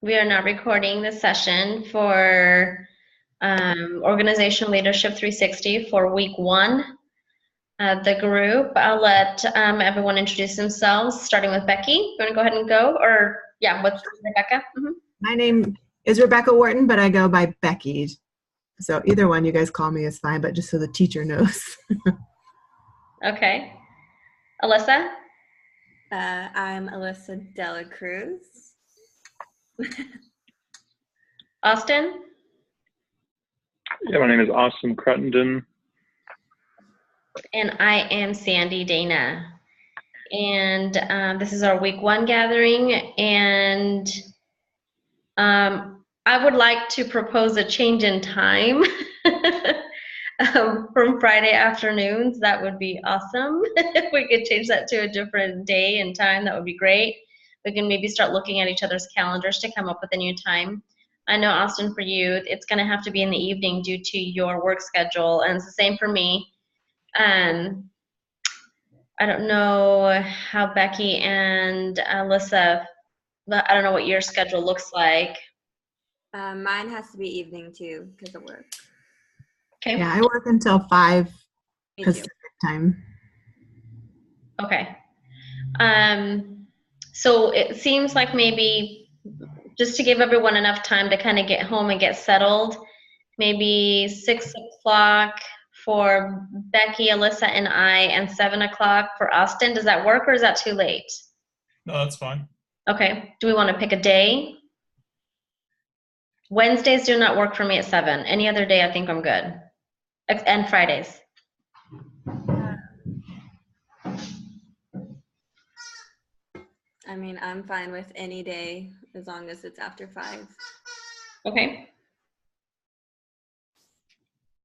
We are now recording the session for Organizational Leadership 360 for week one. The group, I'll let everyone introduce themselves, starting with Becky. You want to go ahead and go? Or, yeah, with Rebecca? My name is Rebecca Wharton, but I go by Becky. So either one you guys call me is fine, but just so the teacher knows. Okay. Alyssa? I'm Alyssa Dela Cruz. Austin? Yeah, my name is Austin Cruttenden. And I am Sandy Dana. And this is our week one gathering, and I would like to propose a change in time from Friday afternoons. That would be awesome. If we could change that to a different day and time, that would be great. We can maybe start looking at each other's calendars to come up with a new time. I know, Austin, for you, it's going to have to be in the evening due to your work schedule, and it's the same for me. I don't know how Becky and Alyssa, I don't know what your schedule looks like. Mine has to be evening too because of work. Okay. Yeah, I work until 5 Me too. Pacific time. Okay. So it seems like maybe just to give everyone enough time to kind of get home and get settled, maybe 6 o'clock for Becky, Alyssa, and I, and 7 o'clock for Austin. Does that work, or is that too late? No, that's fine. Okay. Do we want to pick a day? Wednesdays do not work for me at 7. Any other day, I think I'm good. And Fridays. I mean, I'm fine with any day as long as it's after 5. Okay.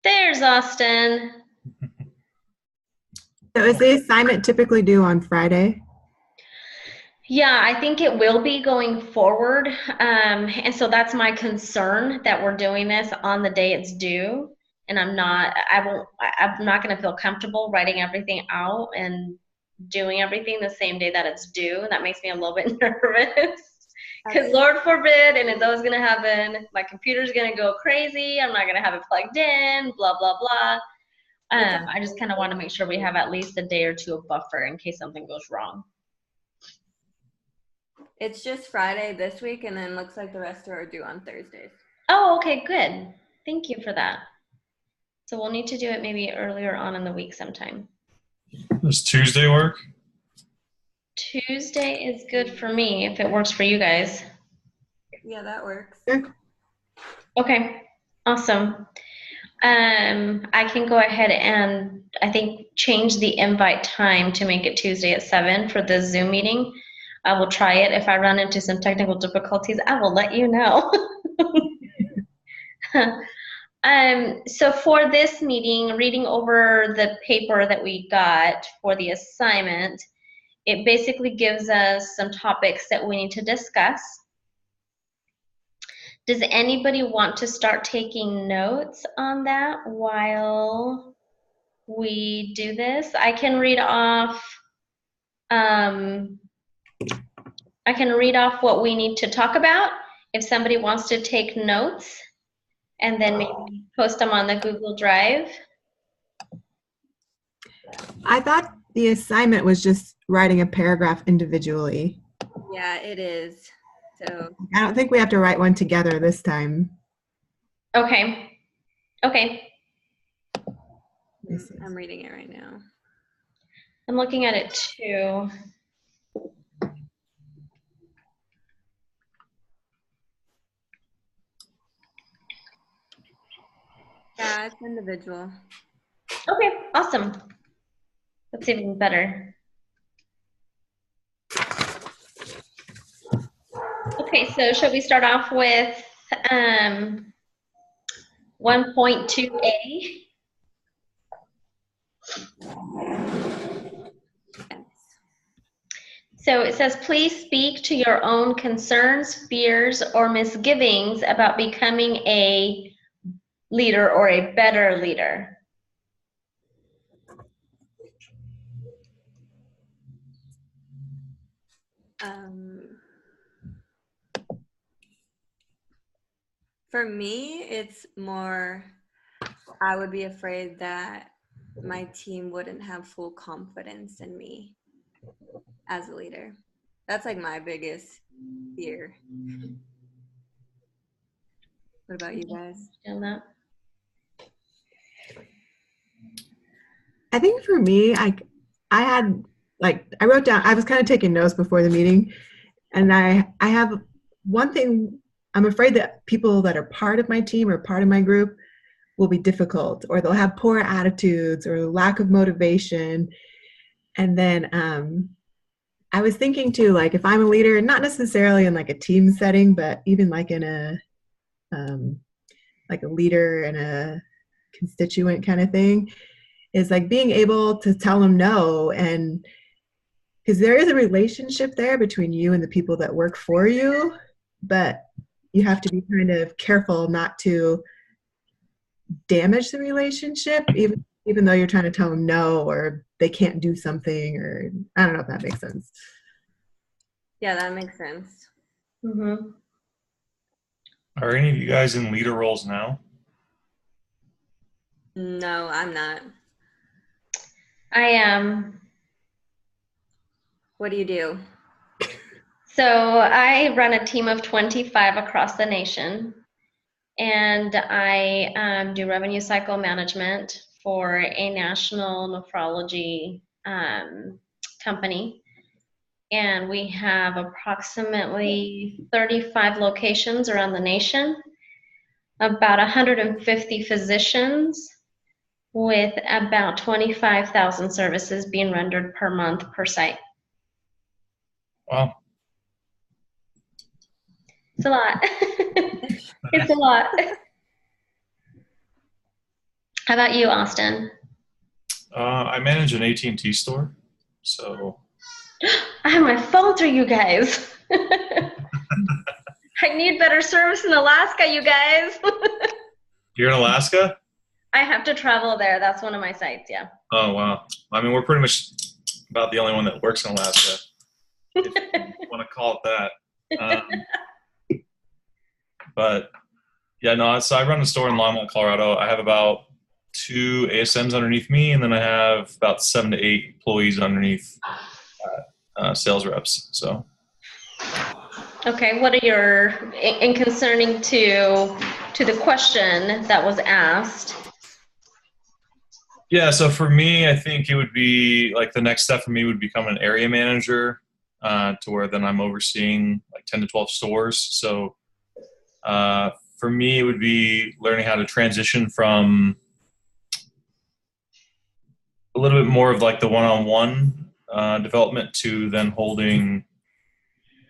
There's Austin. So is the assignment typically due on Friday? Yeah, I think it will be going forward. And so that's my concern, that we're doing this on the day it's due. And I'm not going to feel comfortable writing everything out and doing everything the same day that it's due. That makes me a little bit nervous. Because Lord forbid, and it's always going to happen, my computer's going to go crazy. I'm not going to have it plugged in, blah, blah, blah. I just kind of want to make sure we have at least a day or two of buffer in case something goes wrong. It's just Friday this week, and then looks like the rest are due on Thursdays. Oh, okay, good. Thank you for that. So we'll need to do it maybe earlier on in the week sometime. Does Tuesday work? Tuesday is good for me if it works for you guys. Yeah, that works. Sure. Okay, awesome. I can go ahead and I think change the invite time to make it Tuesday at 7 for the Zoom meeting. I will try it. If I run into some technical difficulties, I will let you know. So for this meeting, reading over the paper that we got for the assignment, it basically gives us some topics that we need to discuss. Does anybody want to start taking notes on that while we do this? I can read off what we need to talk about if somebody wants to take notes, and then maybe post them on the Google Drive. I thought the assignment was just writing a paragraph individually. Yeah, it is. So I don't think we have to write one together this time. Okay. Okay. I'm reading it right now. I'm looking at it too. Yeah, it's individual. Okay, awesome. That's even better. Okay, so shall we start off with 1.2a? So it says, please speak to your own concerns, fears, or misgivings about becoming a leader or a better leader. For me, it's more, I would be afraid that my team wouldn't have full confidence in me as a leader. That's like my biggest fear. What about you guys? And that. I think for me, I had I wrote down, I was kind of taking notes before the meeting, and I have one thing. I'm afraid that people that are part of my team or part of my group will be difficult, or they'll have poor attitudes or lack of motivation. And then I was thinking too, like if I'm a leader, not necessarily in like a team setting, but even like in a like a leader and a constituent kind of thing, is like being able to tell them no. And because there is a relationship there between you and the people that work for you, but you have to be kind of careful not to damage the relationship, even though you're trying to tell them no, or they can't do something, or I don't know if that makes sense. Yeah, that makes sense. Mm-hmm. Are any of you guys in leader roles now? No, I'm not. I am. What do you do? So I run a team of 25 across the nation, and I do revenue cycle management for a national nephrology company. And we have approximately 35 locations around the nation, about 150 physicians, with about 25,000 services being rendered per month per site. Wow. It's a lot. It's a lot. How about you, Austin? I manage an AT&T store, so I have my phone through you guys. I need better service in Alaska, you guys. you're in Alaska? I have to travel there. That's one of my sites, yeah. Oh, wow. I mean, we're pretty much about the only one that works in Alaska, if you want to call it that. But yeah, no, so I run a store in Longmont, Colorado. I have about 2 ASMs underneath me, and then I have about 7 to 8 employees underneath sales reps. So. Okay, what are your, in concerning to the question that was asked? Yeah, so for me, I think it would be like the next step for me would become an area manager, to where then I'm overseeing like 10 to 12 stores. So for me, it would be learning how to transition from a little bit more of like the one-on-one development to then holding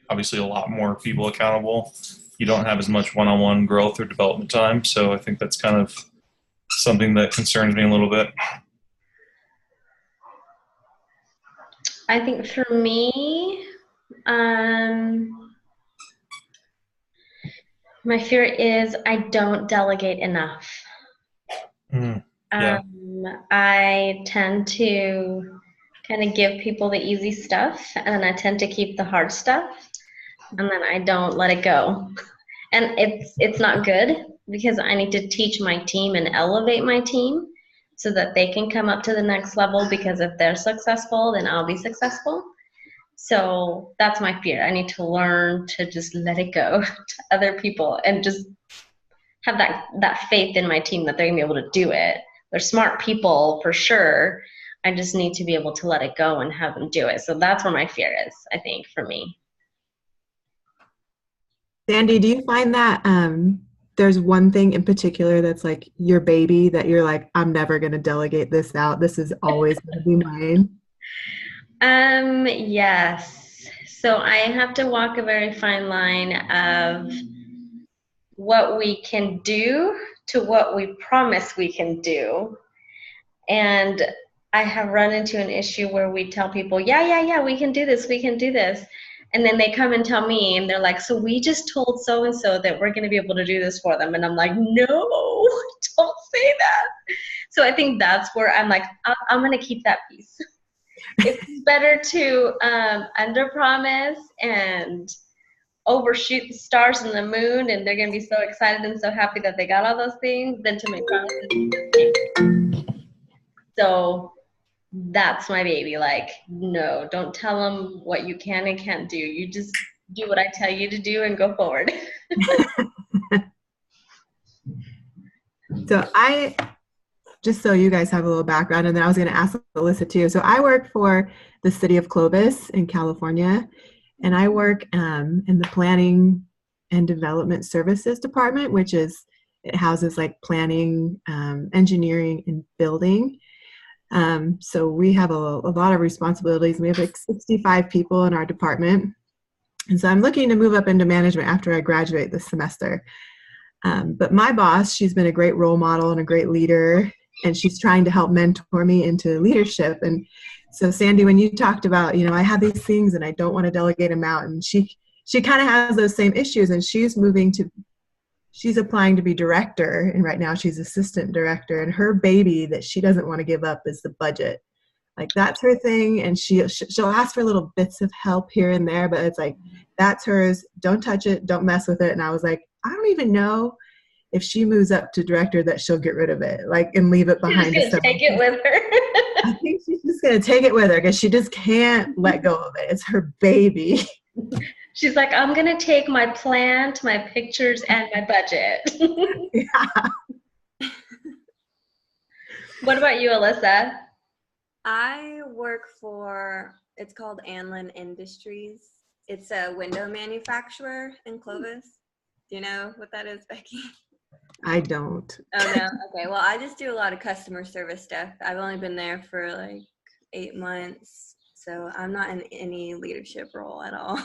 obviously a lot more people accountable. You don't have as much one-on-one growth or development time. So I think that's kind of something that concerns me a little bit. I think for me, my fear is I don't delegate enough. Yeah. I tend to kind of give people the easy stuff, and I tend to keep the hard stuff, and then I don't let it go. And it's not good, because I need to teach my team and elevate my team so that they can come up to the next level, because if they're successful, then I'll be successful. So that's my fear. I need to learn to just let it go to other people and just have that faith in my team that they're gonna be able to do it. They're smart people for sure. I just need to be able to let it go and have them do it. So that's where my fear is, I think, for me. Sandy, do you find that there's one thing in particular that's like your baby that you're like, I'm never going to delegate this out. This is always going to be mine? Yes. So I have to walk a very fine line of what we can do to what we promise we can do. And I have run into an issue where we tell people, yeah, we can do this, we can do this. And then they come and tell me, and they're like, so we just told so-and-so that we're going to be able to do this for them. And I'm like, no, don't say that. So I think that's where I'm like, I'm going to keep that peace. It's better to under-promise and overshoot the stars and the moon, and they're going to be so excited and so happy that they got all those things, than to make promises. So that's my baby. Like, no, don't tell them what you can and can't do. You just do what I tell you to do and go forward. So just so you guys have a little background, and then I was going to ask Alyssa too. So I work for the city of Clovis in California, and I work in the planning and development services department, which it houses like planning, engineering, and building. So we have a lot of responsibilities. We have like 65 people in our department. And so I'm looking to move up into management after I graduate this semester. But my boss, she's been a great role model and a great leader, and she's trying to help mentor me into leadership. And so Sandy, when you talked about, I have these things and I don't want to delegate them out, and she kind of has those same issues, and she's applying to be director, and right now she's assistant director, and her baby that she doesn't want to give up is the budget. Like, that's her thing, and she'll ask for little bits of help here and there, but it's like, that's hers. Don't touch it. Don't mess with it. And I was like, I don't even know if she moves up to director that she'll get rid of it, like, and leave it behind. She's gonna take it with her. I think she's just gonna take it with her because she just can't let go of it. It's her baby. She's like, I'm gonna take my plant, my pictures, and my budget. Yeah. What about you, Alyssa? I work for, it's called Anlin Industries. It's a window manufacturer in Clovis. Do you know what that is, Becky? I don't. Oh, no? Okay. Well, I just do a lot of customer service stuff. I've only been there for like 8 months, so I'm not in any leadership role at all.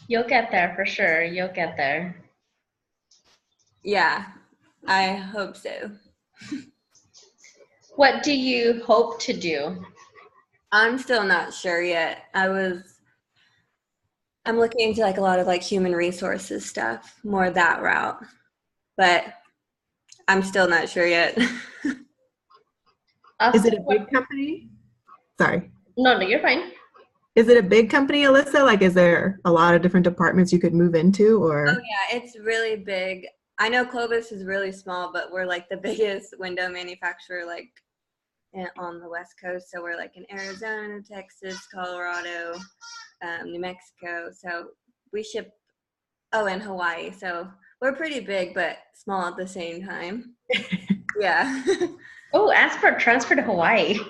You'll get there for sure. You'll get there. Yeah, I hope so. What do you hope to do? I'm still not sure yet. I'm looking into like a lot of like human resources stuff, more that route. But I'm still not sure yet. Is it a big company? Sorry. No, you're fine. Is it a big company, Alyssa? Like, is there a lot of different departments you could move into, or? Oh yeah, it's really big. I know Clovis is really small, but we're like the biggest window manufacturer like on the West Coast. So we're like in Arizona, Texas, Colorado, New Mexico. So we ship, and Hawaii. So we're pretty big, but small at the same time. Yeah. Oh, ask for a transfer to Hawaii. Oh,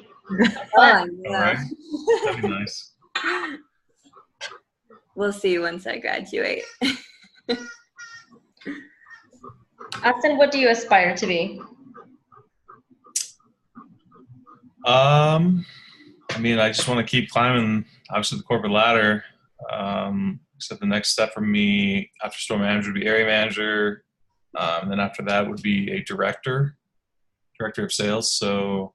yeah. All right. That'd be nice. We'll see once I graduate. Austin, what do you aspire to be? I just want to keep climbing, obviously, the corporate ladder. Except the next step for me after store manager would be area manager. And then after that would be a director of sales. So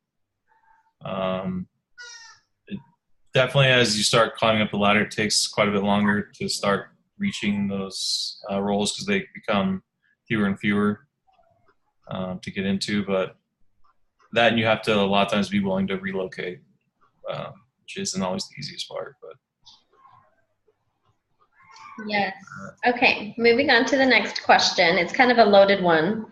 definitely as you start climbing up the ladder, it takes quite a bit longer to start reaching those roles because they become fewer and fewer to get into. But that, and you have to a lot of times be willing to relocate, which isn't always the easiest part. But Yes. Okay, moving on to the next question. It's kind of a loaded one.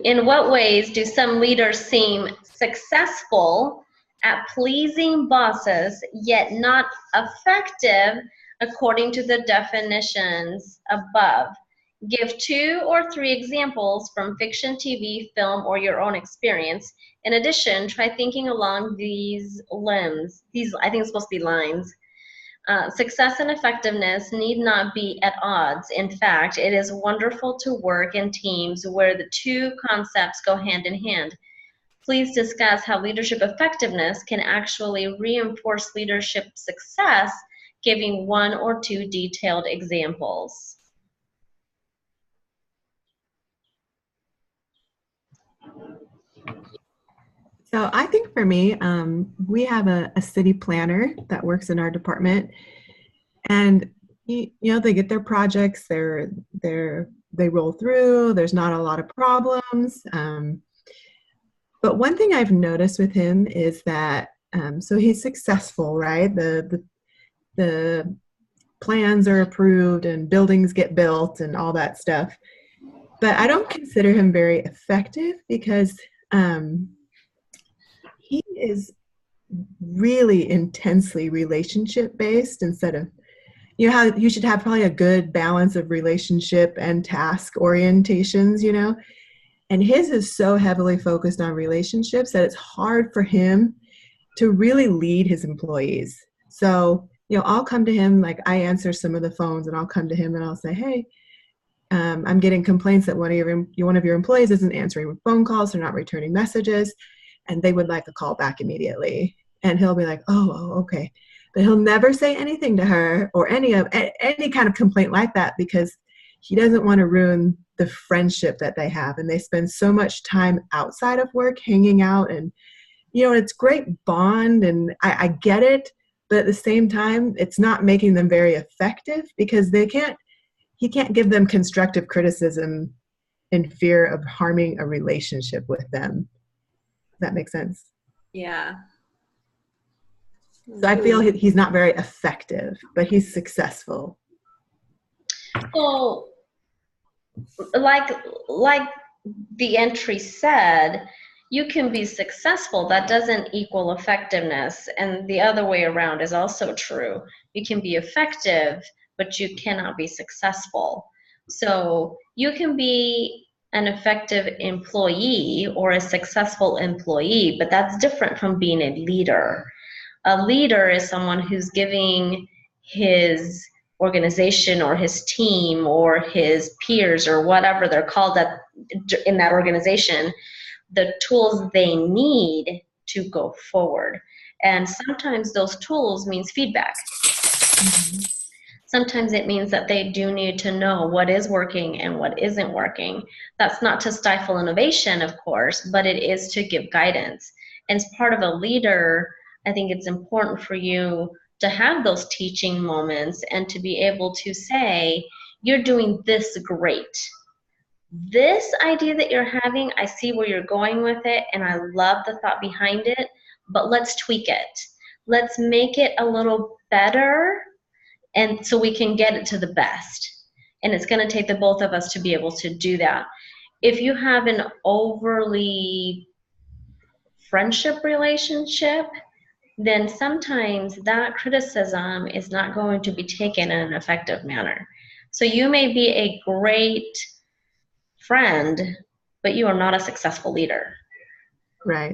In what ways do some leaders seem successful at pleasing bosses, yet not effective according to the definitions above? Give 2 or 3 examples from fiction, TV, film, or your own experience. In addition, try thinking along these limbs. I think it's supposed to be lines. Success and effectiveness need not be at odds. In fact, it is wonderful to work in teams where the 2 concepts go hand in hand. Please discuss how leadership effectiveness can actually reinforce leadership success, giving 1 or 2 detailed examples. So I think for me, we have a city planner that works in our department, and they get their projects, they roll through. There's not a lot of problems. But one thing I've noticed with him is that so he's successful, right? The plans are approved and buildings get built and all that stuff. But I don't consider him very effective because he is really intensely relationship based instead of, you know, how you should have probably a good balance of relationship and task orientations, you know, and his is so heavily focused on relationships that it's hard for him to really lead his employees. So, you know, I'll come to him, like I answer some of the phones and I'll come to him and I'll say, hey, I'm getting complaints that one of your employees isn't answering phone calls, they're not returning messages, and they would like a call back immediately. And he'll be like, oh, okay. But he'll never say anything to her or any kind of complaint like that because he doesn't want to ruin the friendship that they have. And they spend so much time outside of work hanging out, and, you know, it's great bond, and I get it. But at the same time, it's not making them very effective because he can't give them constructive criticism in fear of harming a relationship with them. Does that make sense? Yeah. So I feel he's not very effective, but he's successful. So, like the entry said, you can be successful. That doesn't equal effectiveness. And the other way around is also true. You can be effective, but you cannot be successful. So you can be an effective employee or a successful employee, but that's different from being a leader. A leader is someone who's giving his organization or his team or his peers or whatever they're called in that organization the tools they need to go forward. And sometimes those tools means feedback. Mm-hmm. Sometimes it means that they do need to know what is working and what isn't working. That's not to stifle innovation, of course, but it is to give guidance. And as part of a leader, I think it's important for you to have those teaching moments and to be able to say, you're doing this great. This idea that you're having, I see where you're going with it, and I love the thought behind it, but let's tweak it. Let's make it a little better, and so we can get it to the best. And it's going to take the both of us to be able to do that. If you have an overly friendship relationship, then sometimes that criticism is not going to be taken in an effective manner. So you may be a great friend, but you are not a successful leader. Right.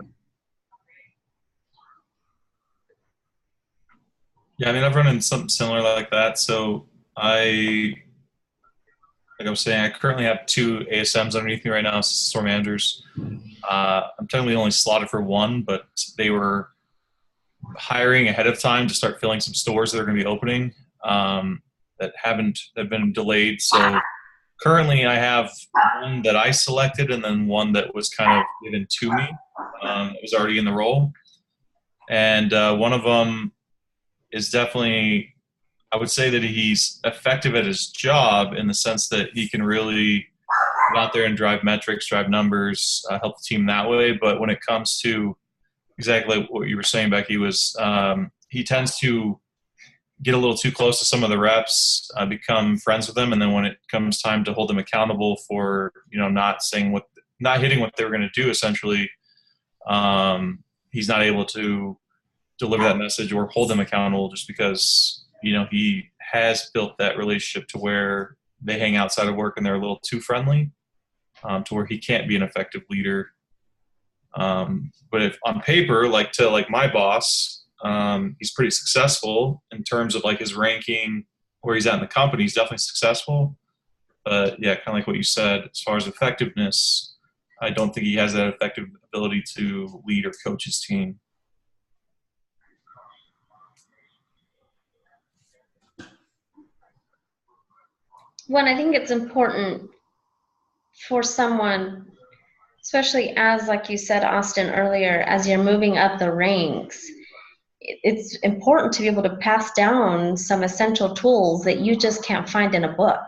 Yeah, I mean, I've run into something similar like that. So like I was saying, I currently have 2 ASMs underneath me right now, store managers. I'm technically only slotted for 1, but they were hiring ahead of time to start filling some stores that are going to be opening that have been delayed. So currently I have one that I selected and then one that was kind of given to me. It was already in the role. And one of them is definitely, I would say that he's effective at his job in the sense that he can really get out there and drive metrics, drive numbers, help the team that way. But when it comes to exactly what you were saying, Becky, was he tends to get a little too close to some of the reps, become friends with them, and then when it comes time to hold them accountable for, you know, not hitting what they were going to do, essentially, he's not able to deliver that message or hold them accountable just because, you know, he has built that relationship to where they hang outside of work and they're a little too friendly, to where he can't be an effective leader. But if on paper, like my boss, he's pretty successful in terms of like his ranking, where he's at in the company. He's definitely successful. But yeah, kind of like what you said, as far as effectiveness, I don't think he has that effective ability to lead or coach his team. Well, I think it's important for someone, especially as, like you said, Austin, earlier, as you're moving up the ranks, it's important to be able to pass down some essential tools that you just can't find in a book,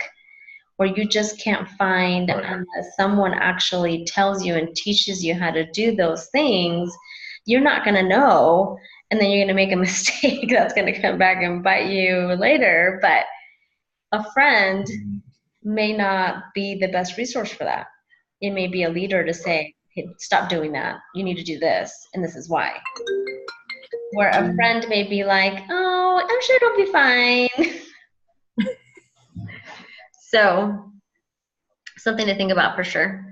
or you just can't find unless someone actually tells you and teaches you how to do those things. You're not going to know and then you're going to make a mistake that's going to come back and bite you later. But a friend may not be the best resource for that. It may be a leader to say, hey, stop doing that. You need to do this, and this is why. Where a friend may be like, oh, I'm sure it'll be fine. So, something to think about for sure.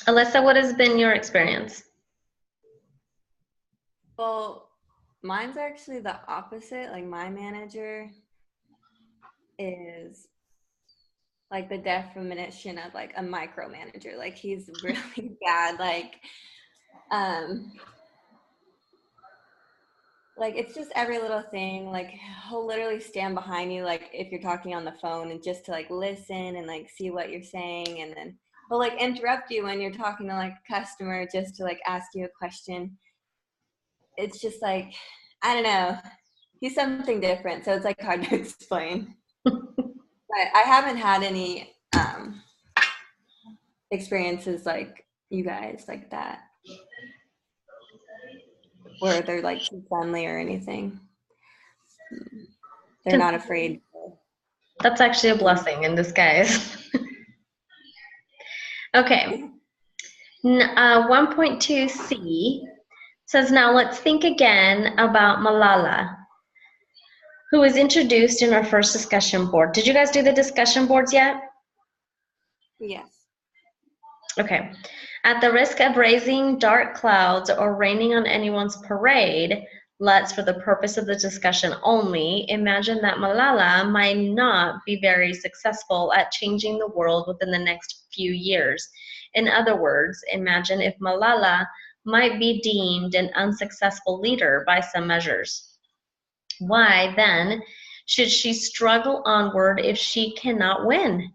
Alyssa, what has been your experience? Well, mine's actually the opposite. Like, my manager is like the definition of like a micromanager. Like, he's really bad. Like it's just every little thing. Like, he'll literally stand behind you, like if you're talking on the phone, and just to like listen and like see what you're saying, and then he'll like interrupt you when you're talking to like a customer just to like ask you a question. It's just like, I don't know, he's something different, so it's like hard to explain. But I haven't had any experiences like you guys like that, where they're like too friendly or anything. They're not afraid. That's actually a blessing in disguise. Okay. 1.2c says, now let's think again about Malala, who was introduced in our first discussion board. Did you guys do the discussion boards yet? Yes. Okay. At the risk of raising dark clouds or raining on anyone's parade, let's, for the purpose of the discussion only, imagine that Malala might not be very successful at changing the world within the next few years. In other words, imagine if Malala might be deemed an unsuccessful leader by some measures. Why, then, should she struggle onward if she cannot win?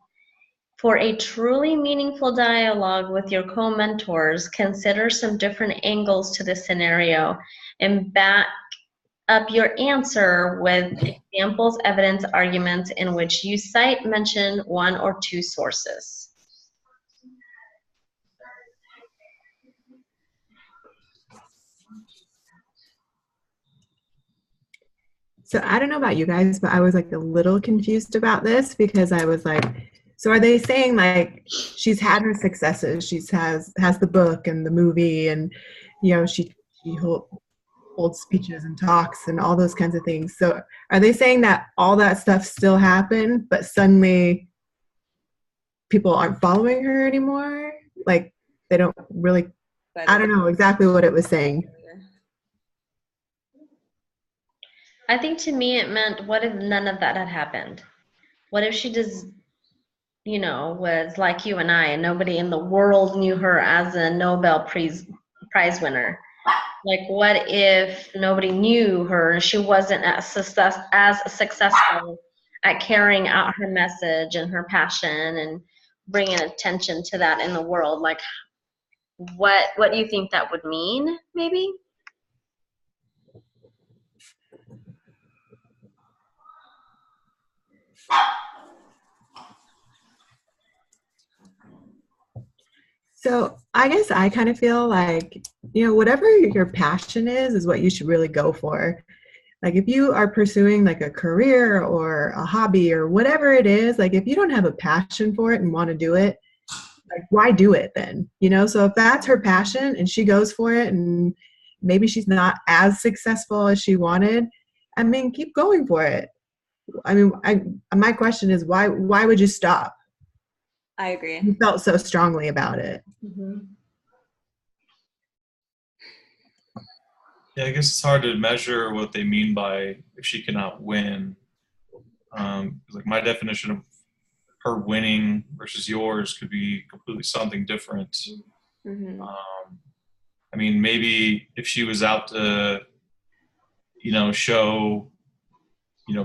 For a truly meaningful dialogue with your co-mentors, consider some different angles to the scenario and back up your answer with examples, evidence, arguments in which you cite, mention one or two sources. So I don't know about you guys, but I was like a little confused about this, because I was like, so are they saying like she's had her successes? She has the book and the movie, and she holds speeches and talks and all those kinds of things. So are they saying that all that stuff still happened, but suddenly people aren't following her anymore? Like they don't really, I don't know exactly what it was saying. I think to me it meant, what if none of that had happened? What if she just, was like you and I, and nobody in the world knew her as a Nobel Prize winner? Like, what if nobody knew her and she wasn't as successful at carrying out her message and her passion and bringing attention to that in the world? Like, what do you think that would mean, maybe? So I guess I kind of feel like, whatever your passion is what you should really go for. Like if you are pursuing like a career or a hobby or whatever it is, like if you don't have a passion for it and want to do it, like why do it then? So if that's her passion and she goes for it, and maybe she's not as successful as she wanted, I mean, keep going for it. I mean, my question is, why would you stop? I agree. You felt so strongly about it. Mm-hmm. Yeah, I guess it's hard to measure what they mean by if she cannot win. Like my definition of her winning versus yours could be completely something different. Mm-hmm. I mean, maybe if she was out to, show,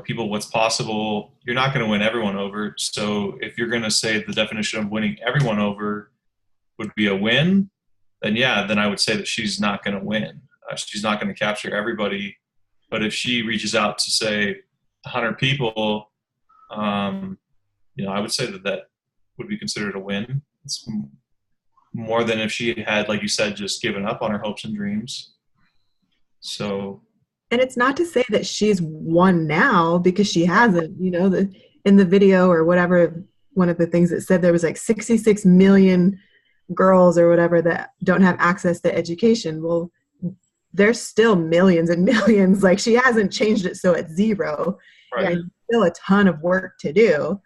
people what's possible, you're not going to win everyone over. So if you're going to say the definition of winning everyone over would be a win, then I would say that she's not going to win. She's not going to capture everybody. But if she reaches out to, say, 100 people, I would say that would be considered a win. more than if she had, like you said, just given up on her hopes and dreams. So, And it's not to say that she's won now, because she hasn't. In the video or whatever, one of the things that said there was like 66 million girls or whatever that don't have access to education. Well, there's still millions and millions. Like, she hasn't changed it so it's zero. right. I mean, still a ton of work to do.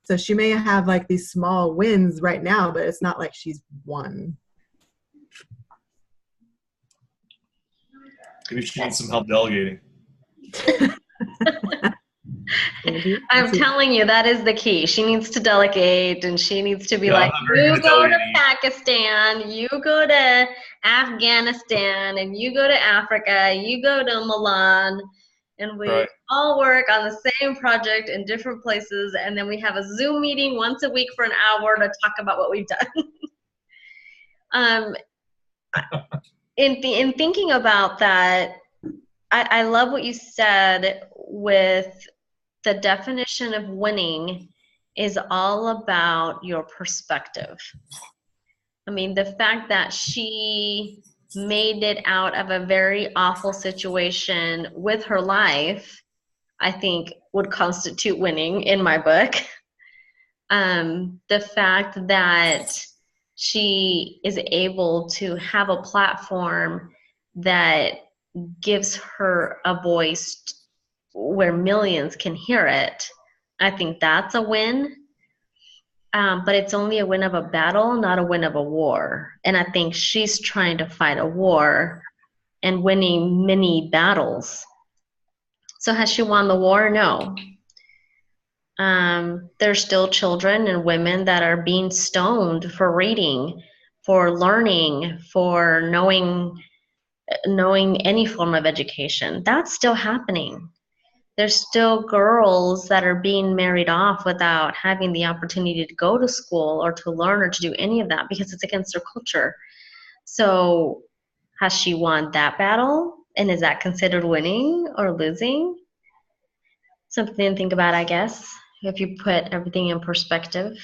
So she may have like these small wins right now, but it's not like she's won. Maybe she needs some help delegating. I'm telling you, that is the key. She needs to delegate, and she needs to be Yeah, like, I'm not very you good at go to delegating. Pakistan, you go to Afghanistan, and you go to Africa, you go to Milan, and we Right. all work on the same project in different places, and then we have a Zoom meeting once a week for an hour to talk about what we've done. In thinking about that, I love what you said with the definition of winning is all about your perspective. I mean, the fact that she made it out of a very awful situation with her life, I think would constitute winning in my book. The fact that she is able to have a platform that gives her a voice where millions can hear it, I think that's a win. But it's only a win of a battle, not a win of a war. And I think she's trying to fight a war and winning many battles. So has she won the war? No. There's still children and women that are being stoned for reading, for learning, for knowing any form of education. That's still happening. There's still girls that are being married off without having the opportunity to go to school or to learn or to do any of that because it's against their culture. So has she won that battle? And is that considered winning or losing? Something to think about, I guess, if you put everything in perspective.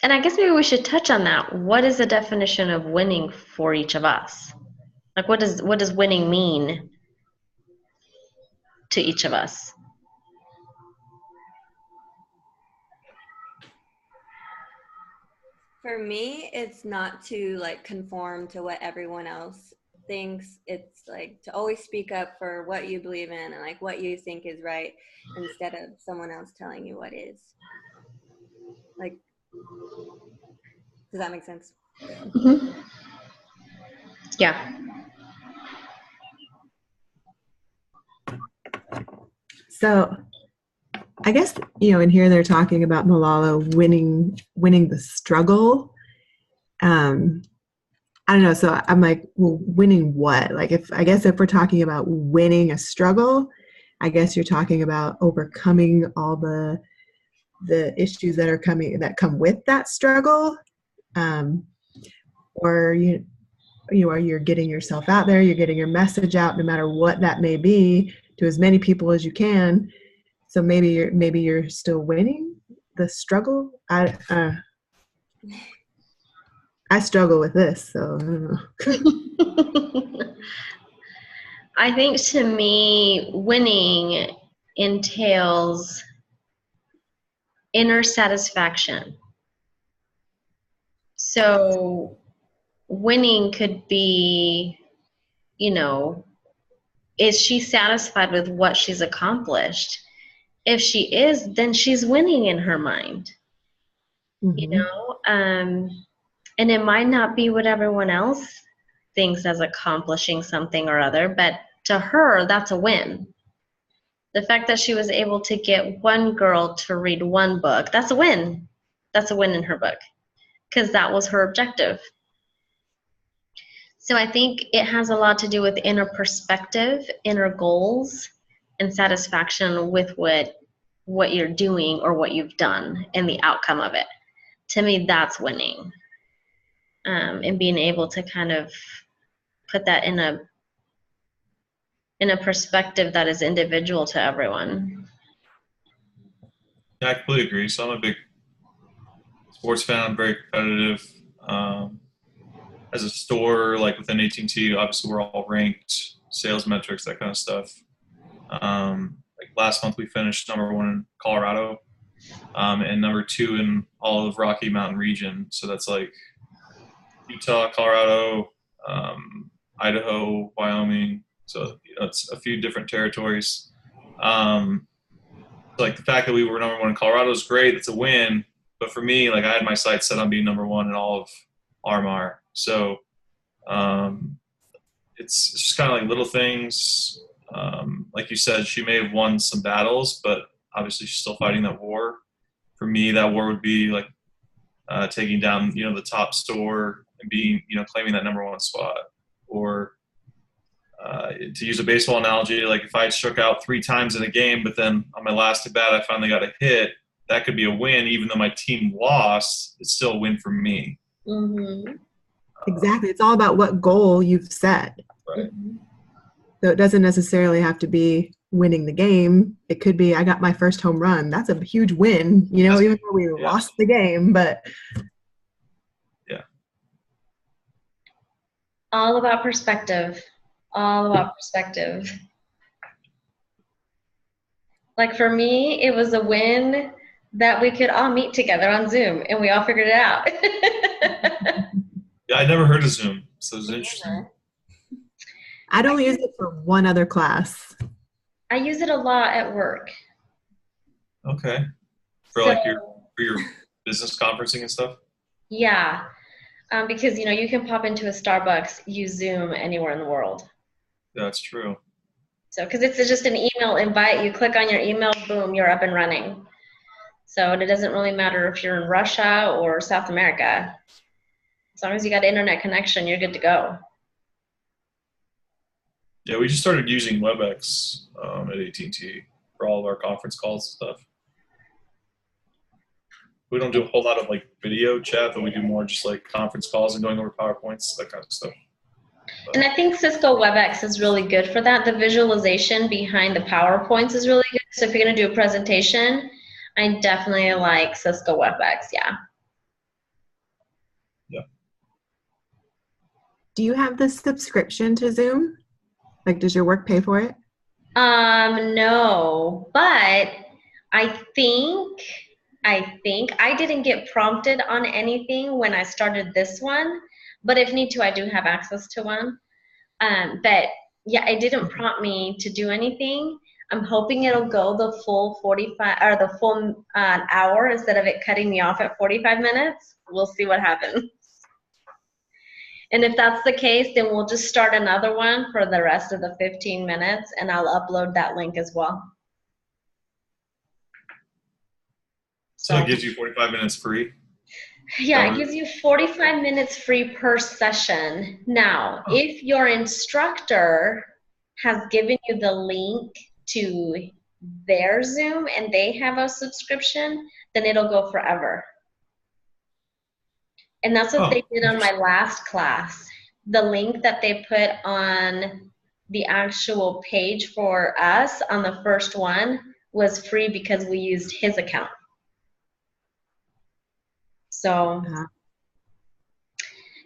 And I guess maybe we should touch on that. What is the definition of winning for each of us? Like, what does winning mean to each of us? For me, it's not to like conform to what everyone else thinks. It's like to always speak up for what you believe in and like what you think is right instead of someone else telling you what is. Like, does that make sense? Mm-hmm. Yeah. So I guess, in here they're talking about Malala winning the struggle. I don't know. So I'm like, well, winning what? Like, if we're talking about winning a struggle, I guess you're talking about overcoming all the issues that come with that struggle, or you're getting yourself out there, you're getting your message out, no matter what that may be, to as many people as you can. So maybe you're still winning the struggle. I struggle with this, so I don't know. I think to me, winning entails inner satisfaction. So winning could be, is she satisfied with what she's accomplished? If she is, then she's winning in her mind. Mm-hmm. And it might not be what everyone else thinks as accomplishing something or other, but to her, that's a win. The fact that she was able to get one girl to read one book, that's a win. That's a win in her book because that was her objective. So I think it has a lot to do with inner perspective, inner goals, and satisfaction with what you're doing or what you've done and the outcome of it. To me, that's winning. And being able to kind of put that in a perspective that is individual to everyone. Yeah, I completely agree. So I'm a big sports fan. I'm very competitive. As a store, like within AT&T, obviously we're all ranked, sales metrics, that kind of stuff. Like last month we finished number 1 in Colorado, and number 2 in all of Rocky Mountain region. So that's like Utah, Colorado, Idaho, Wyoming. So it's a few different territories. Like the fact that we were number 1 in Colorado is great. It's a win. But for me, like I had my sights set on being number 1 in all of RMR. So it's just kind of like little things. Like you said, she may have won some battles, but obviously she's still fighting that war. For me, that war would be like taking down, the top store and being, claiming that number 1 spot. Or to use a baseball analogy, like if I had struck out 3 times in a game, but then on my last at bat I finally got a hit, that could be a win. Even though my team lost, it's still a win for me. Mm-hmm. Exactly. It's all about what goal you've set. Right. So it doesn't necessarily have to be winning the game. It could be I got my first home run. That's a huge win, even though we lost the game. But yeah, all about perspective. All about perspective. Like for me, it was a win that we could all meet together on Zoom and we all figured it out. Yeah, I never heard of Zoom, so it's interesting. I'd only use it for one other class. I use it a lot at work. Okay. For your business conferencing and stuff? Yeah. Because, you can pop into a Starbucks, use Zoom anywhere in the world. Yeah, that's true. So, because it's just an email invite, you click on your email, boom, you're up and running. So it doesn't really matter if you're in Russia or South America. As long as you got an internet connection, you're good to go. Yeah, we just started using WebEx at AT&T for all of our conference calls and stuff. We don't do a whole lot of like video chat, but we do more just like conference calls and going over PowerPoints, that kind of stuff. And I think Cisco WebEx is really good for that. The visualization behind the PowerPoints is really good. So if you're going to do a presentation, I definitely like Cisco WebEx, yeah. Yeah. Do you have the subscription to Zoom? Like, does your work pay for it? No, but I think I didn't get prompted on anything when I started this one, but if need to, I do have access to one. But yeah, it didn't prompt me to do anything. I'm hoping it'll go the full 45 or the full hour instead of it cutting me off at 45 minutes. We'll see what happens. And if that's the case, then we'll just start another one for the rest of the 15 minutes, and I'll upload that link as well. So it gives you 45 minutes free? Yeah, it gives you 45 minutes free per session. Now, if your instructor has given you the link to their Zoom and they have a subscription, then it'll go forever. And that's what they did on my last class. The link that they put on the actual page for us on the first one was free because we used his account. So,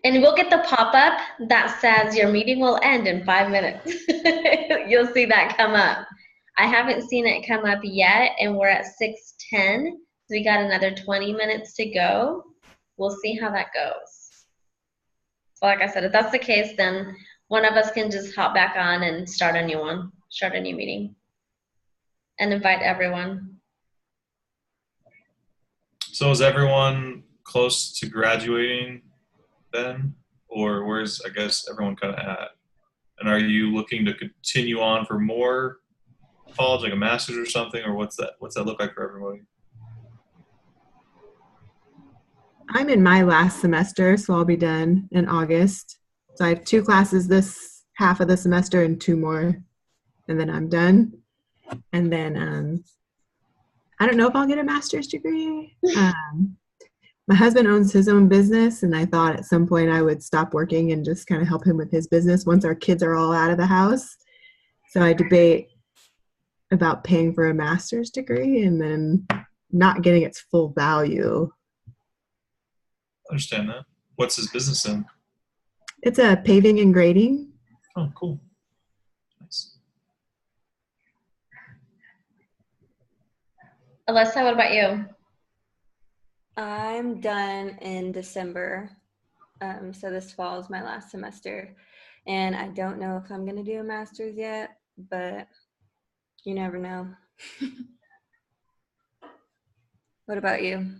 and we'll get the pop-up that says your meeting will end in 5 minutes. You'll see that come up. I haven't seen it come up yet, and we're at 6:10, so we got another 20 minutes to go. We'll see how that goes. So like I said, if that's the case, then one of us can just hop back on and start a new one, start a new meeting, and invite everyone. So is everyone close to graduating then? Or where's, I guess, everyone kind of at? And are you looking to continue on for more college, like a master's or something? Or what's that look like for everybody? I'm in my last semester, so I'll be done in August. So I have 2 classes this half of the semester and 2 more, and then I'm done. And then I don't know if I'll get a master's degree. My husband owns his own business, and I thought at some point I would stop working and just kind of help him with his business once our kids are all out of the house. So I debate about paying for a master's degree and then not getting its full value. understand that. What's his business in? It's a paving and grading. Oh, cool. Nice. Alyssa, what about you? I'm done in December. So this fall is my last semester. And I don't know if I'm going to do a master's yet, but you never know. What about you?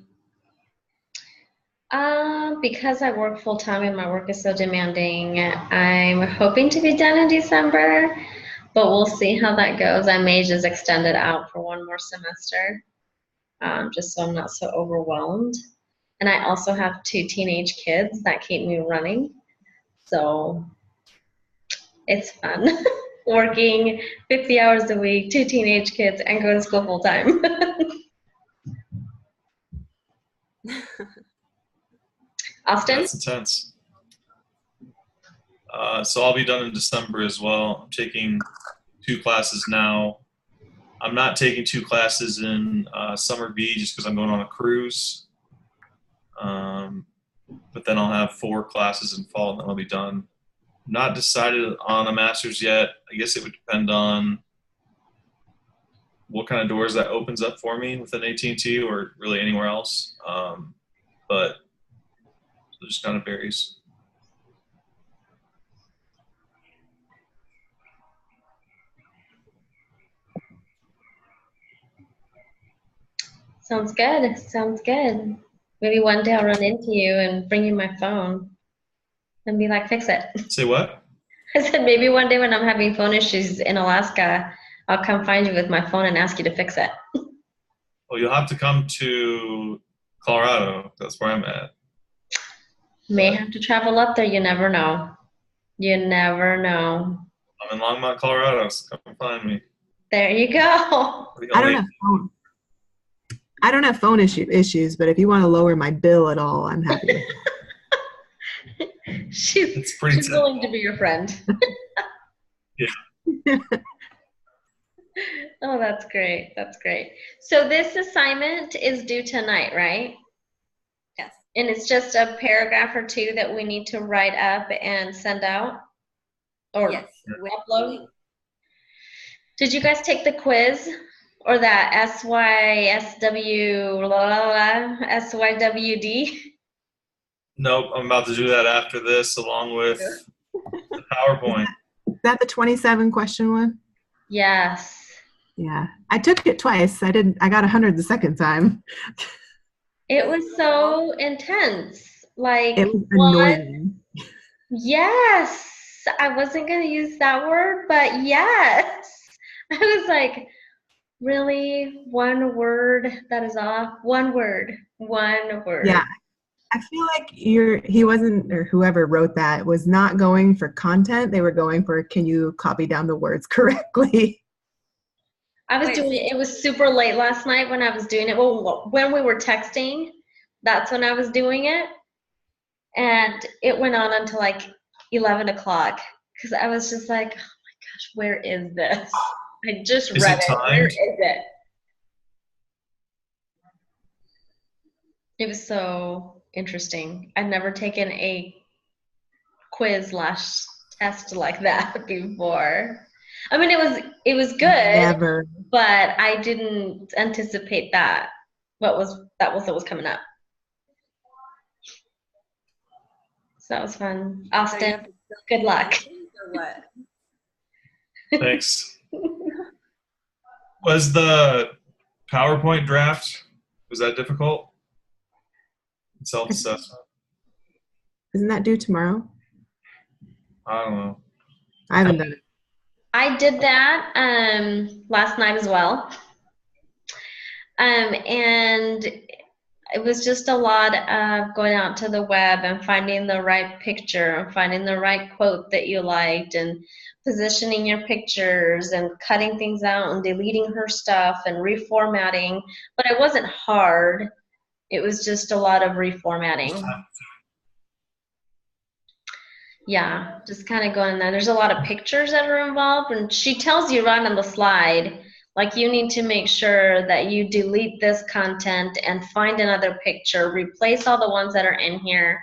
Because I work full time and my work is so demanding, I'm hoping to be done in December, but we'll see how that goes. I may just extend it out for one more semester, just so I'm not so overwhelmed. And I also have 2 teenage kids that keep me running, so it's fun. Working 50 hours a week, 2 teenage kids, and going to school full time. Austin? That's intense. So I'll be done in December as well. I'm taking 2 classes now. I'm not taking 2 classes in summer B just because I'm going on a cruise. But then I'll have 4 classes in fall and then I'll be done. Not decided on a master's yet. I guess it would depend on what kind of doors that opens up for me within AT&T or really anywhere else. But it just kind of varies. Sounds good. Sounds good. Maybe one day I'll run into you and bring you my phone and be like, fix it. Say what? I said maybe one day when I'm having phone issues in Alaska, I'll come find you with my phone and ask you to fix it. Well, you'll have to come to Colorado. That's where I'm at. May have to travel up there. You never know. You never know. I'm in Longmont, Colorado, so come find me. There you go. I don't have phone issues, but if you want to lower my bill at all, I'm happy. She's pretty willing to be your friend. Yeah. Oh, that's great. That's great. So this assignment is due tonight, right? Yes. And it's just a paragraph or 2 that we need to write up and send out? Or Yes. upload? Did you guys take the quiz? Or that SYWD? Nope, I'm about to do that after this along with the PowerPoint. Is that the 27 question one? Yes. Yeah. I took it twice. I got 100 the second time. It was so intense. Like, It was what? annoying. Yes. I wasn't going to use that word, but yes. I was like, really? One word that is off? One word. Yeah. I feel like he wasn't, or whoever wrote that was not going for content. They were going for, can you copy down the words correctly? I was doing it. It was super late last night when I was doing it. Well, when we were texting, that's when I was doing it. And it went on until like 11 o'clock because I was just like, oh my gosh, where is this? I just read it. Where is it? It was so interesting. I'd never taken a quiz/test like that before. I mean, it was good, Never. but I didn't anticipate that. What was coming up. So that was fun. Austin, good luck. Or what? Thanks. Was the PowerPoint draft, was that difficult? Self-assessment? Isn't that due tomorrow? I don't know. I haven't done it. I did that last night as well. And it was just a lot of going out to the web and finding the right picture and finding the right quote that you liked and positioning your pictures and cutting things out and deleting her stuff and reformatting. But it wasn't hard. It was just a lot of reformatting. Yeah, just kind of going there. There's a lot of pictures that are involved, and she tells you right on the slide, Like you need to make sure that you delete this content and find another picture, replace all the ones that are in here,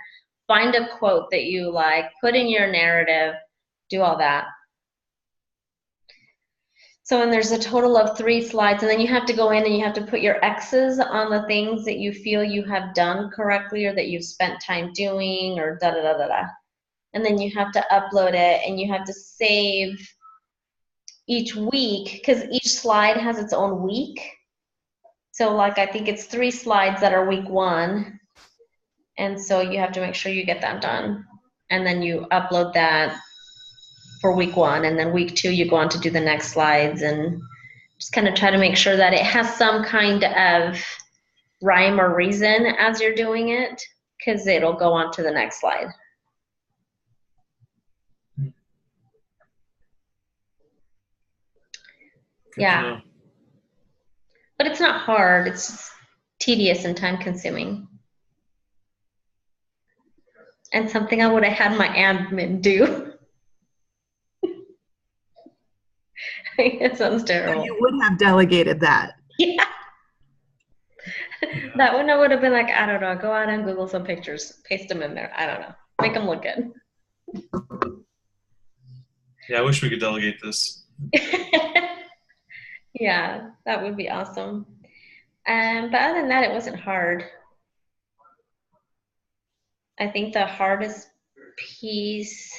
find a quote that you like, put in your narrative, do all that. So and there's a total of 3 slides, and then you have to go in and you have to put your X's on the things that you feel you have done correctly or that you've spent time doing or da da da da da. And then you have to upload it and you have to save each week because each slide has its own week. So like I think it's 3 slides that are week 1. And so you have to make sure you get that done. And then you upload that for week 1, and then week 2 you go on to do the next slides and just kind of try to make sure that it has some kind of rhyme or reason as you're doing it, because it'll go on to the next slide. Yeah. But it's not hard, it's just tedious and time consuming. And something I would have had my admin do. It sounds terrible. You would have delegated that. Yeah. That one I would have been like, I don't know, go out and Google some pictures, paste them in there. I don't know. Make them look good. Yeah, I wish we could delegate this. Yeah, that would be awesome. But other than that, it wasn't hard. I think the hardest piece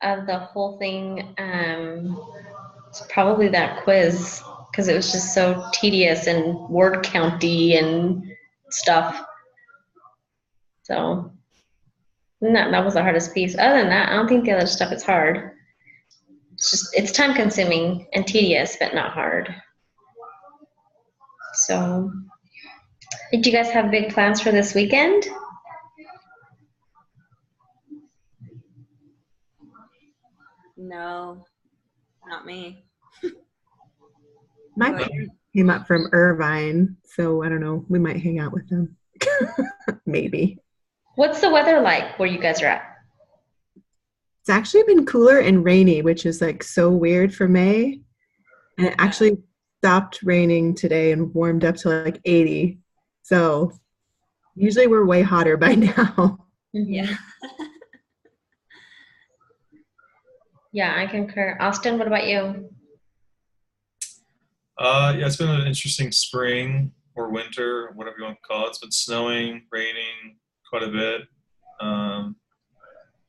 of the whole thing is probably that quiz, because it was just so tedious and word county and stuff. So that was the hardest piece. Other than that, I don't think the other stuff is hard. It's time consuming and tedious, but not hard. So, did you guys have big plans for this weekend? No, not me. My parents came up from Irvine, so I don't know. We might hang out with them. Maybe. What's the weather like where you guys are at? It's actually been cooler and rainy, which is like so weird for May. And it actually stopped raining today and warmed up to like 80. So usually we're way hotter by now. Yeah. Yeah, I concur. Austin, what about you? Yeah, it's been an interesting spring or winter, whatever you want to call it. It's been snowing, raining quite a bit.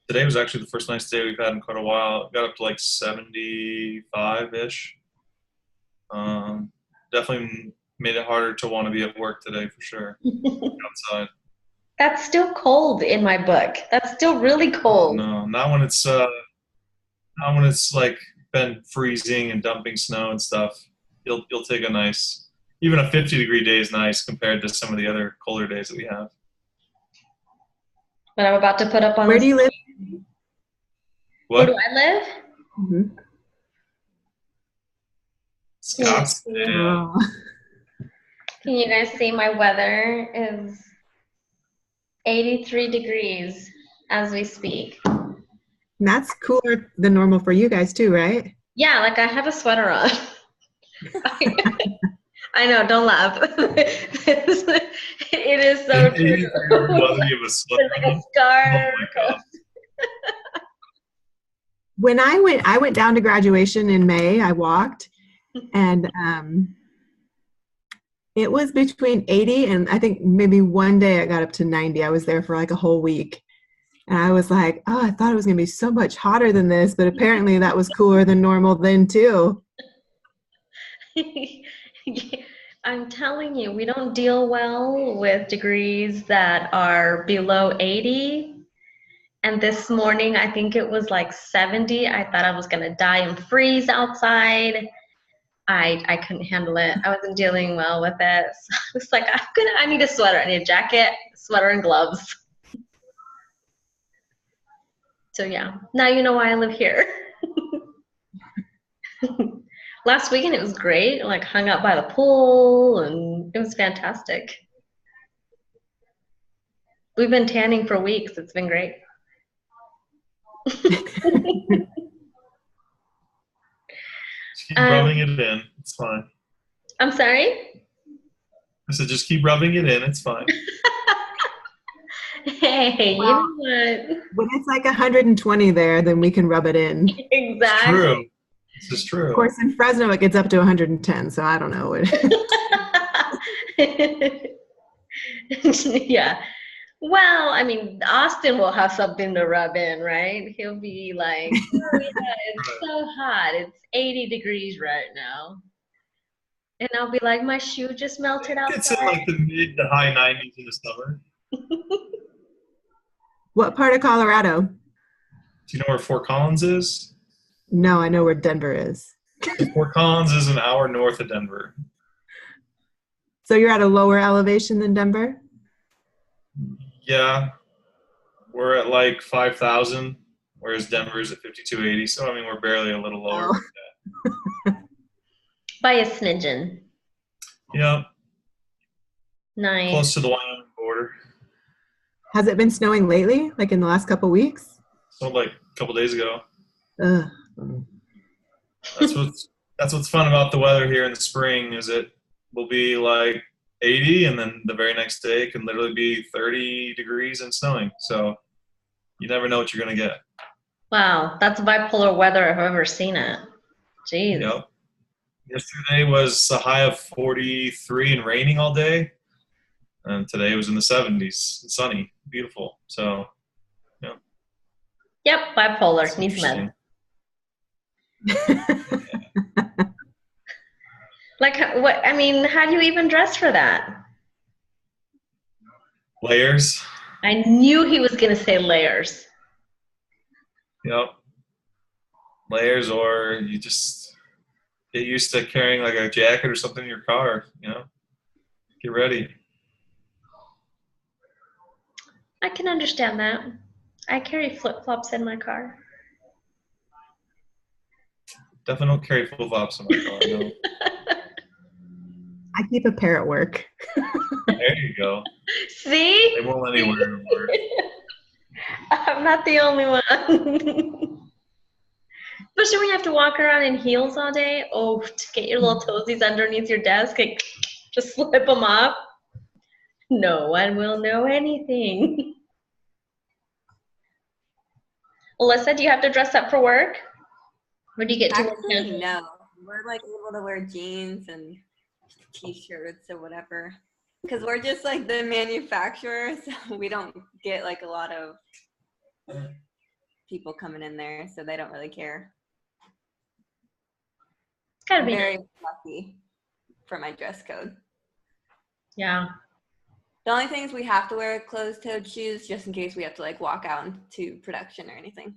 Today was actually the first nice day we've had in quite a while. It got up to like 75-ish. Definitely made it harder to want to be at work today for sure. Outside. That's still cold in my book. That's still really cold. No, not when it's like been freezing and dumping snow and stuff. You'll take a nice, even a 50-degree day is nice compared to some of the other colder days that we have. But I'm about to put up on. Where do you live? What? Where do I live? Mm-hmm. Scottsdale. Oh. Can you guys see my weather is 83 degrees as we speak. And that's cooler than normal for you guys too, right? Yeah, like I have a sweater on. I know, don't laugh. It is so true. It's like a scarf. Oh When I went down to graduation in May, I walked, and it was between 80 and I think maybe one day I got up to 90. I was there for like a whole week. And I was like, oh, I thought it was going to be so much hotter than this, but apparently that was cooler than normal then too. I'm telling you, we don't deal well with degrees that are below 80. And this morning, I think it was like 70. I thought I was going to die and freeze outside. I couldn't handle it. I wasn't dealing well with it. So I was like, I need a sweater. I need a jacket, sweater, and gloves. So yeah, now you know why I live here. Last weekend it was great. Like hung out by the pool and it was fantastic. We've been tanning for weeks. It's been great. Keep rubbing it in. It's fine. I'm sorry? I said, just keep rubbing it in. It's fine. Hey, you know what? When it's like 120 there, then we can rub it in. It's Exactly. true. This is true. Of course, in Fresno, it gets up to 110, so I don't know. Yeah. Well, I mean, Austin will have something to rub in, right? He'll be like, oh, yeah, it's so hot. It's 80 degrees right now. And I'll be like, my shoe just melted It gets in outside. like the mid to high 90s in the summer. What part of Colorado? Do you know where Fort Collins is? No, I know where Denver is. Fort Collins is an hour north of Denver. So you're at a lower elevation than Denver? Yeah. We're at like 5,000, whereas Denver's at 5,280. So, I mean, we're barely a little lower. Oh. By a smidgen. Yeah. Nice. Close to the Wyoming border. Has it been snowing lately, like in the last couple weeks? So, like a couple days ago. Ugh. That's what's fun about the weather here in the spring is it will be like 80 and then the very next day it can literally be 30 degrees and snowing. So you never know what you're going to get. Wow, that's bipolar weather if I've ever seen it. Jeez. Yep. Yesterday was a high of 43 and raining all day. And today was in the 70s. Sunny. Beautiful. So, yeah. Yep, bipolar. It's Needs interesting. med. Like, what? I mean, how do you even dress for that? Layers. I knew he was going to say layers. Yep. Layers, or you just get used to carrying like a jacket or something in your car, you know? Get ready. I can understand that. I carry flip-flops in my car. Definitely don't carry flip-flops in my car, no. I keep a pair at work. There you go. See? They won't let me wear them. I'm not the only one. Especially when you have to walk around in heels all day. Oh, to get your little toesies underneath your desk and just slip them off. No one will know anything. Alyssa, do you have to dress up for work? Or do you get to work? Actually, no. We're like able to wear jeans and t-shirts or whatever. Because we're just like the manufacturer, so we don't get like a lot of people coming in there, so they don't really care. It's gotta I'm be very lucky for my dress code. Yeah. The only things we have to wear closed-toed shoes just in case we have to like walk out into production or anything.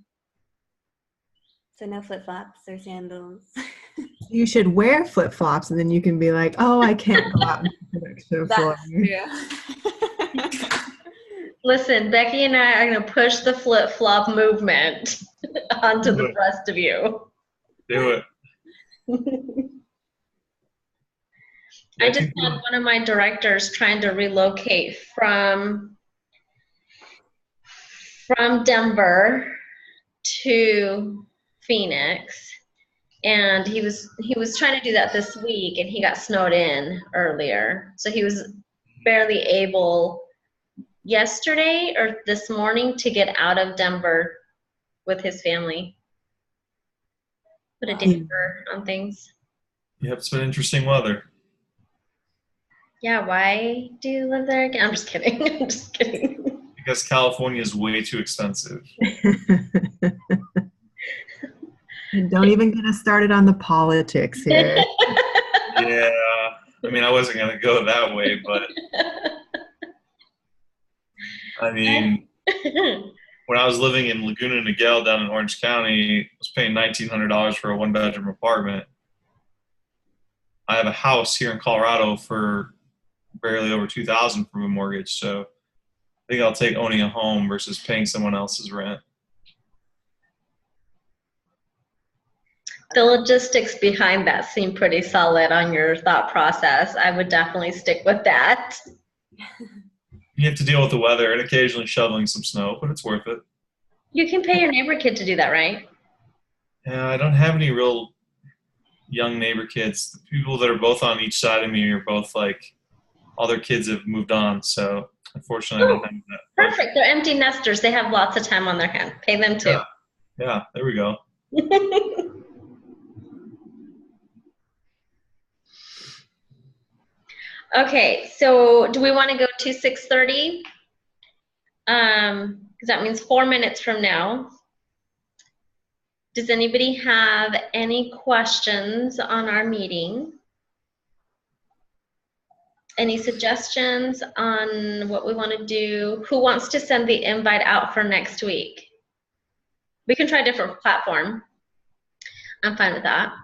So no flip-flops or sandals. You should wear flip-flops, and then you can be like, oh, I can't go out into production floor. That's true. Listen, Becky and I are going to push the flip-flop movement onto the rest of you. Do it. I just had one of my directors trying to relocate from Denver to Phoenix, and he was trying to do that this week, and he got snowed in earlier, so he was barely able yesterday or this morning to get out of Denver with his family. Put a damper on things. Yep, it's been interesting weather. Yeah, why do you live there again? I'm just kidding. I'm just kidding. Because California is way too expensive. Don't even get us started on the politics here. Yeah, I mean, I wasn't going to go that way, but I mean, when I was living in Laguna Niguel down in Orange County, I was paying $1,900 for a one-bedroom apartment. I have a house here in Colorado for barely over $2,000 from a mortgage, so I think I'll take owning a home versus paying someone else's rent. The logistics behind that seem pretty solid on your thought process. I would definitely stick with that. You have to deal with the weather and occasionally shoveling some snow, but it's worth it. You can pay your neighbor kid to do that, right? Yeah, I don't have any real young neighbor kids. The people that are both on each side of me are both like, all their kids have moved on. So unfortunately, I don't have that. Perfect. They're empty nesters. They have lots of time on their hand. Pay them too. Yeah, there we go. Okay, so do we want to go to 6:30? Because that means 4 minutes from now. Does anybody have any questions on our meeting? Any suggestions on what we want to do? Who wants to send the invite out for next week? We can try a different platform. I'm fine with that.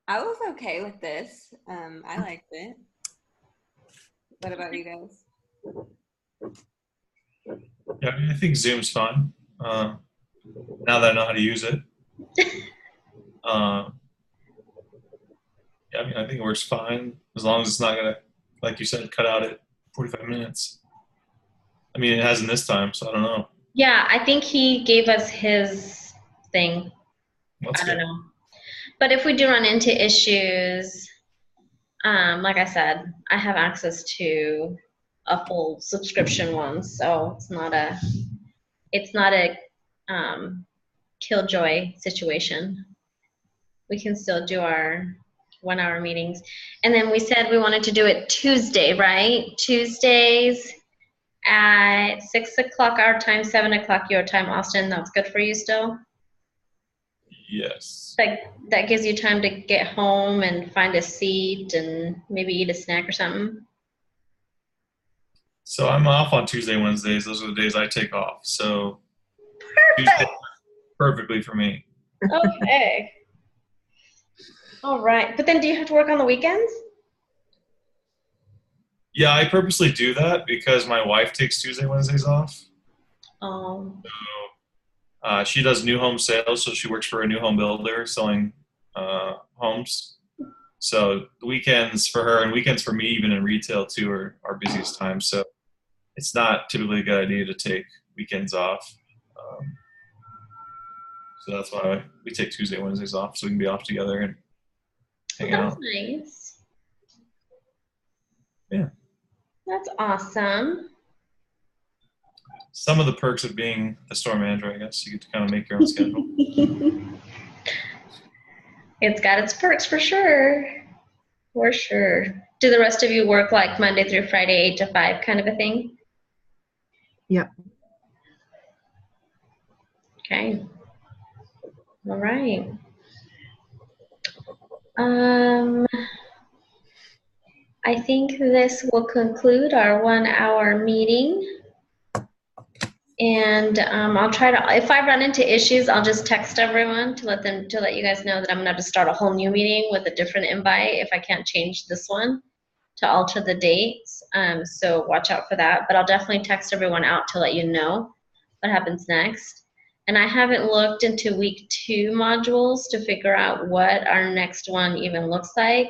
I was okay with this. I liked it. What about you guys? Yeah, I mean, I think Zoom's fun. Now that I know how to use it. Yeah, I mean, I think it works fine as long as it's not gonna, like you said, cut out at 45 minutes. I mean, it hasn't this time, so I don't know. Yeah, I think he gave us his thing. That's I don't good. know. But if we do run into issues, like I said, I have access to a full subscription one, so it's not a killjoy situation. We can still do our 1 hour meetings. And then we said we wanted to do it Tuesday, right? Tuesdays at 6 o'clock our time, 7 o'clock your time, Austin. That's good for you still? Yes. That gives you time to get home and find a seat and maybe eat a snack or something. So I'm off on Tuesday, Wednesdays. Those are the days I take off. So Perfect. Tuesday, perfectly for me. Okay. All right. But then do you have to work on the weekends? Yeah, I purposely do that because my wife takes Tuesday, Wednesdays off. She does new home sales, so she works for a new home builder selling homes. So the weekends for her and weekends for me, even in retail too, are our busiest times. So it's not typically a good idea to take weekends off. So that's why we take Tuesday, Wednesdays off, so we can be off together and hang That's out. nice. Yeah. That's awesome. Some of the perks of being the store manager, I guess. You get to kind of make your own schedule. It's got its perks for sure. For sure. Do the rest of you work like Monday through Friday, 8 to 5 kind of a thing? Yep. Okay. All right. I think this will conclude our 1 hour meeting. And I'll try to, if I run into issues, I'll just text everyone to let you guys know that I'm gonna have to start a whole new meeting with a different invite if I can't change this one to alter the dates. So watch out for that. But I'll definitely text everyone out to let you know what happens next. And I haven't looked into week 2 modules to figure out what our next one even looks like.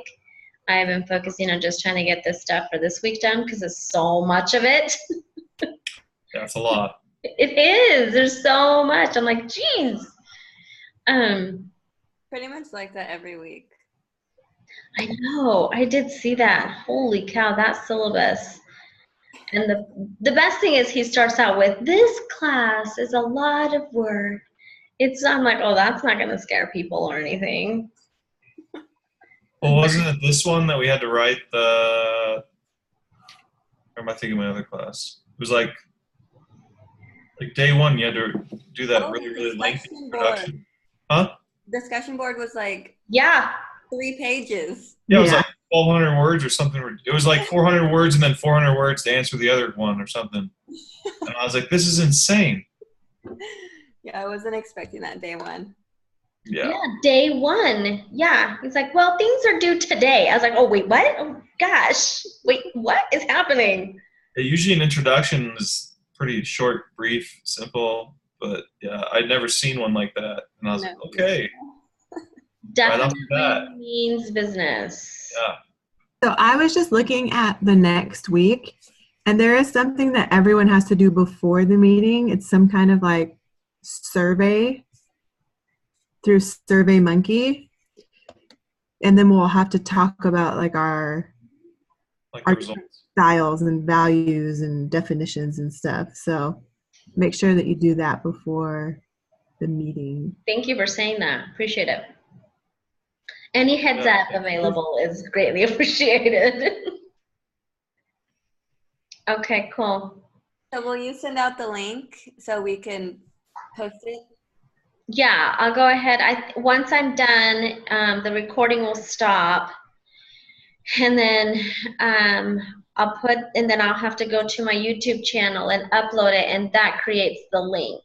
I've been focusing on just trying to get this stuff for this week done because it's so much of it. That's a lot. It is. There's so much. I'm like, geez. Pretty much like that every week. I know. I did see that. Holy cow, that syllabus. And the best thing is he starts out with, this class is a lot of work. I'm like, oh, that's not going to scare people or anything. Well, wasn't it this one that we had to write or am I thinking of my other class? It was like day 1, you had to do that really lengthy introduction. Huh? Discussion board was like Yeah. 3 pages. Yeah, it was like 1,200 words or something. It was like 400 words and then 400 words to answer the other one or something. And I was like, this is insane. Yeah, I wasn't expecting that day 1. Yeah. Day 1. Yeah. He's like, well, things are due today. I was like, oh, wait, what? Oh, gosh. Wait, what is happening? Usually an introduction is pretty short, brief, simple. But yeah, I'd never seen one like that. And I was like, okay. Definitely means business. Yeah. So I was just looking at the next week, and there is something that everyone has to do before the meeting. It's some kind of like survey through SurveyMonkey, and then we'll have to talk about like our Like the results. styles and values and definitions and stuff. So make sure that you do that before the meeting. Thank you for saying that. Appreciate it. Any heads Yeah. up available is greatly appreciated. Okay, cool. So will you send out the link so we can post it? Yeah, I'll go ahead. Once I'm done, the recording will stop, and then I'll have to go to my YouTube channel and upload it, and that creates the link.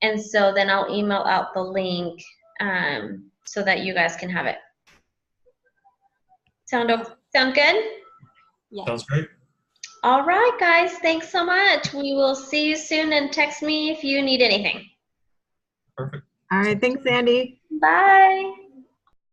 And so then I'll email out the link so that you guys can have it. Sound good? Yeah. Sounds great. All right, guys. Thanks so much. We will see you soon, and text me if you need anything. Perfect. All right. Thanks, Sandy. Bye.